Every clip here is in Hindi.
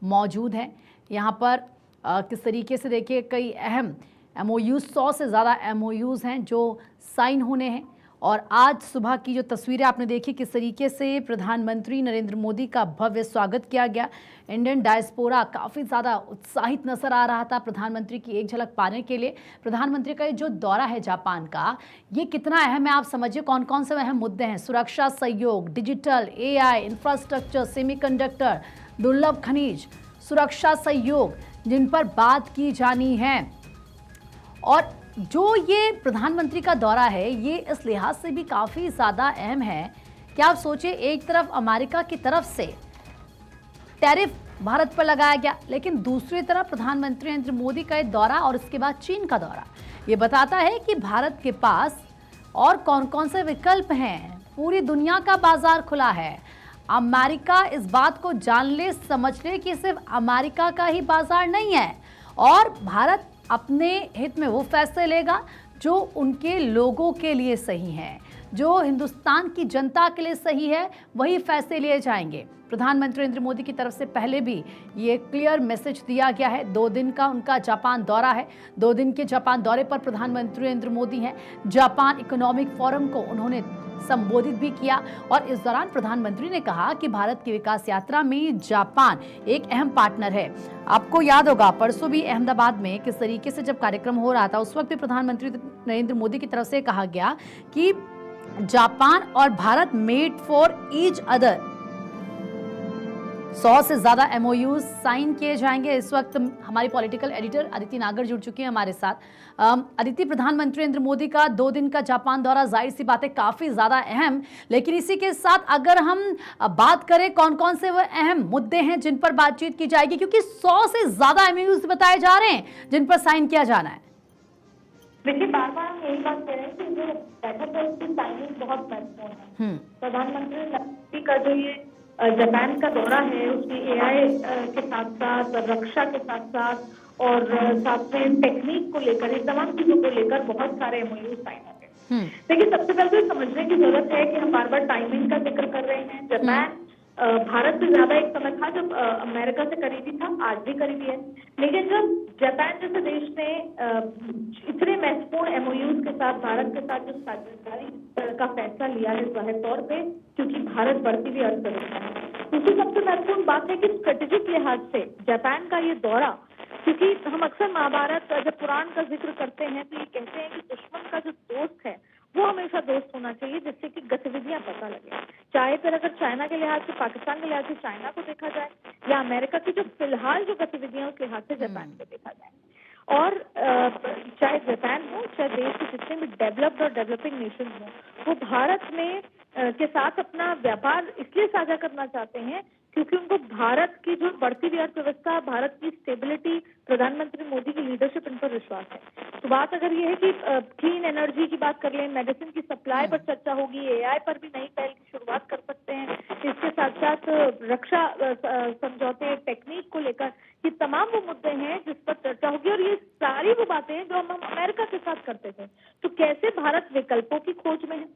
मौजूद हैं। यहाँ पर किस तरीके से देखिए कई अहम MOUs, 100 से ज़्यादा MOUs हैं जो साइन होने हैं। और आज सुबह की जो तस्वीरें आपने देखी, किस तरीके से प्रधानमंत्री नरेंद्र मोदी का भव्य स्वागत किया गया। इंडियन डायस्पोरा काफ़ी ज़्यादा उत्साहित नजर आ रहा था प्रधानमंत्री की एक झलक पाने के लिए। प्रधानमंत्री का ये जो दौरा है जापान का, ये कितना अहम है आप समझिए। कौन कौन से अहम मुद्दे हैं? सुरक्षा सहयोग, डिजिटल, AI, इंफ्रास्ट्रक्चर, सेमीकंडक्टर, दुर्लभ खनिज, सुरक्षा सहयोग, जिन पर बात की जानी है। और जो ये प्रधानमंत्री का दौरा है, ये इस लिहाज से भी काफ़ी ज़्यादा अहम है कि आप सोचिए, एक तरफ अमेरिका की तरफ से टैरिफ भारत पर लगाया गया, लेकिन दूसरी तरफ प्रधानमंत्री नरेंद्र मोदी का ये दौरा और इसके बाद चीन का दौरा, ये बताता है कि भारत के पास और कौन कौन से विकल्प हैं। पूरी दुनिया का बाजार खुला है। अमेरिका इस बात को जान ले, समझ ले कि सिर्फ अमेरिका का ही बाजार नहीं है और भारत अपने हित में वो फैसले लेगा जो उनके लोगों के लिए सही है, जो हिंदुस्तान की जनता के लिए सही है, वही फैसले लिए जाएंगे। प्रधानमंत्री नरेंद्र मोदी की तरफ से पहले भी ये क्लियर मैसेज दिया गया है। 2 दिन का उनका जापान दौरा है। 2 दिन के जापान दौरे पर प्रधानमंत्री नरेंद्र मोदी हैं। जापान इकोनॉमिक फोरम को उन्होंने संबोधित भी किया और इस दौरान प्रधानमंत्री ने कहा कि भारत की विकास यात्रा में जापान एक अहम पार्टनर है। आपको याद होगा परसों भी अहमदाबाद में किस तरीके से जब कार्यक्रम हो रहा था, उस वक्त भी प्रधानमंत्री नरेंद्र मोदी की तरफ से कहा गया कि जापान और Bharat made for each other. 100 से ज्यादा MOUs साइन किए जाएंगे। इस वक्त हमारी पॉलिटिकल एडिटर अदिति नागर जुड़ चुकी हैं हमारे साथ। अदिति, प्रधानमंत्री नरेंद्र मोदी का 2 दिन का जापान दौरा, जाहिर सी बात है काफी ज्यादा अहम, लेकिन इसी के साथ अगर हम बात करें कौन कौन से वो अहम मुद्दे हैं जिन पर बातचीत की जाएगी, क्योंकि 100 से ज्यादा MOUs बताए जा रहे हैं जिन पर साइन किया जाना है। देखिए, बार बार हम यही बात कह रहे हैं कि जो बैठक है उसकी टाइमिंग बहुत महत्वपूर्ण है। प्रधानमंत्री नरेंद्र का जो ये जापान का दौरा है, उसमें AI के साथ साथ, रक्षा के साथ साथ और साथ में टेक्निक को लेकर, इन तमाम चीजों को लेकर बहुत सारे MOU साइन होंगे। देखिए, सबसे पहले तो समझने की जरूरत है कि हम बार बार टाइमिंग का जिक्र कर रहे हैं। जापान भारत से ज्यादा एक समय था जब अमेरिका से करीबी था, आज भी करीबी है, लेकिन जब जापान जैसे देश ने इतने महत्वपूर्ण MOUs के साथ भारत के साथ जो साझेदारी का फैसला लिया है, जाहिर तौर पे क्योंकि भारत बढ़ती हुई अर्थव्यवस्था है, दूसरी सबसे महत्वपूर्ण बात है कि स्ट्रेटेजिक लिहाज से जापान का ये दौरा, क्योंकि हम अक्सर महाभारत जब पुराण का जिक्र करते हैं तो ये कहते हैं कि दुश्मन का जो दोस्त है वो हमेशा दोस्त होना चाहिए, जिससे कि गतिविधियां पता लगे। चाहे फिर अगर चाइना के लिहाज से, पाकिस्तान के लिहाज से चाइना को देखा जाए, या अमेरिका की जो फिलहाल जो गतिविधियां उस लिहाज से जापान को देखा जाए। और चाहे जापान हो, चाहे देश के जितने भी डेवलप्ड और डेवलपिंग नेशन हो, वो भारत में के साथ अपना व्यापार इसलिए साझा करना चाहते हैं क्योंकि उनको भारत की जो बढ़ती हुई अर्थव्यवस्था, भारत की स्टेबिलिटी, प्रधानमंत्री मोदी की लीडरशिप, इन पर विश्वास है। तो बात अगर ये है कि क्लीन एनर्जी की बात कर लें, मेडिसिन की सप्लाई पर चर्चा होगी, AI पर भी नई पहल की शुरुआत कर सकते हैं, इसके साथ साथ रक्षा समझौते, टेक्निक को लेकर, ये तमाम वो मुद्दे हैं जिस पर चर्चा होगी। और ये सारी वो बातें हैं जो हम अमेरिका के साथ करते थे। तो कैसे भारत विकल्पों की खोज में है।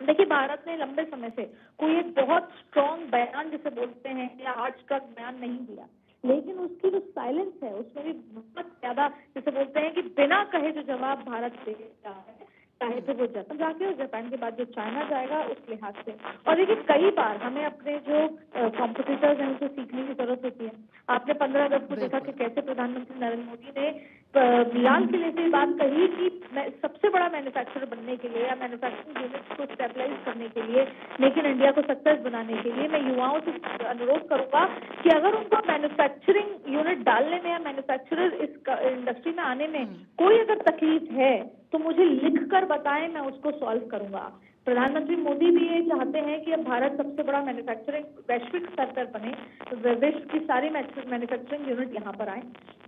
देखिए, भारत ने लंबे समय से कोई एक बहुत स्ट्रॉन्ग बयान जिसे बोलते हैं या आर्च का बयान नहीं दिया, लेकिन उसकी जो साइलेंस है उसमें भी बहुत ज्यादा, जैसे बोलते हैं कि बिना कहे जो जवाब भारत दे रहा है, चाहे तो वो जापान जाके और जापान के बाद जो चाइना जाएगा, उस लिहाज से। और देखिए, कई बार हमें अपने जो कॉम्पिटिटर्स हैं उनसे सीखने की जरूरत होती है। आपने 15 अगस्त को देखा कि कैसे प्रधानमंत्री नरेंद्र मोदी ने लाल किले से बात कही कि सबसे बड़ा मैन्युफैक्चरर बनने के लिए या मैन्युफैक्चरिंग यूनिट्स को स्टेबलाइज करने के लिए, मेक इन इंडिया को सक्सेस बनाने के लिए मैं युवाओं से अनुरोध करूंगा कि अगर उनको मैन्युफैक्चरिंग यूनिट डालने में या मैन्युफैक्चरर इस इंडस्ट्री में आने में कोई अगर तकलीफ है तो मुझे लिख कर बताएं, मैं उसको सॉल्व करूंगा। प्रधानमंत्री मोदी भी ये चाहते हैं कि अब भारत सबसे बड़ा मैन्युफैक्चरिंग वैश्विक स्तर पर बने, तो विश्व की सारी मैन्युफैक्चरिंग यूनिट यहाँ पर आए।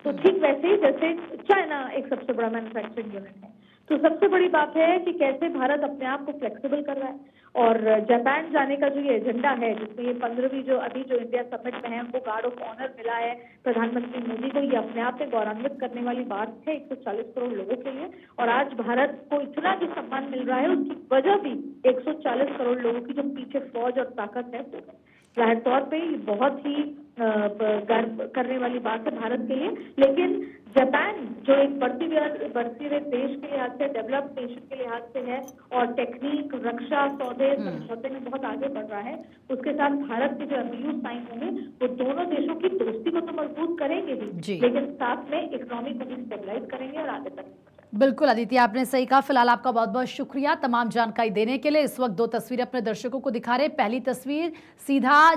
तो ठीक वैसे ही जैसे चाइना एक सबसे बड़ा मैन्युफैक्चरिंग यूनिट है, तो सबसे बड़ी बात है कि कैसे भारत अपने आप को फ्लेक्सिबल कर रहा है। और जापान जाने का जो ये एजेंडा है, जिसमें ये 15वीं जो अभी जो इंडिया समिट में है, उनको गार्ड ऑफ ऑनर मिला है प्रधानमंत्री मोदी को, ये अपने आप में गौरवान्वित करने वाली बात है 140 करोड़ लोगों के लिए। और आज भारत को इतना जो सम्मान मिल रहा है उसकी वजह भी 140 करोड़ लोगों की जो पीछे फौज और ताकत है, जाहिर तौर पे ये बहुत ही गर्व करने वाली बात है भारत के लिए। लेकिन जापान जो एक बढ़ती हुए देश के लिहाज से, डेवलप्ड नेशन के लिहाज से है और टेक्निक, रक्षा, सौदे, समझौते में बहुत आगे बढ़ रहा है, उसके साथ भारत के जो एमओयू साइन होंगे वो दोनों देशों की दोस्ती को तो मजबूत करेंगे ही, लेकिन साथ में इकोनॉमी को भी स्टेबलाइज करेंगे और आगे तक। बिल्कुल अदिति, आपने सही कहा। फिलहाल आपका बहुत बहुत शुक्रिया तमाम जानकारी देने के लिए। इस वक्त दो तस्वीरें अपने दर्शकों को दिखा रहे हैं। पहली तस्वीर सीधा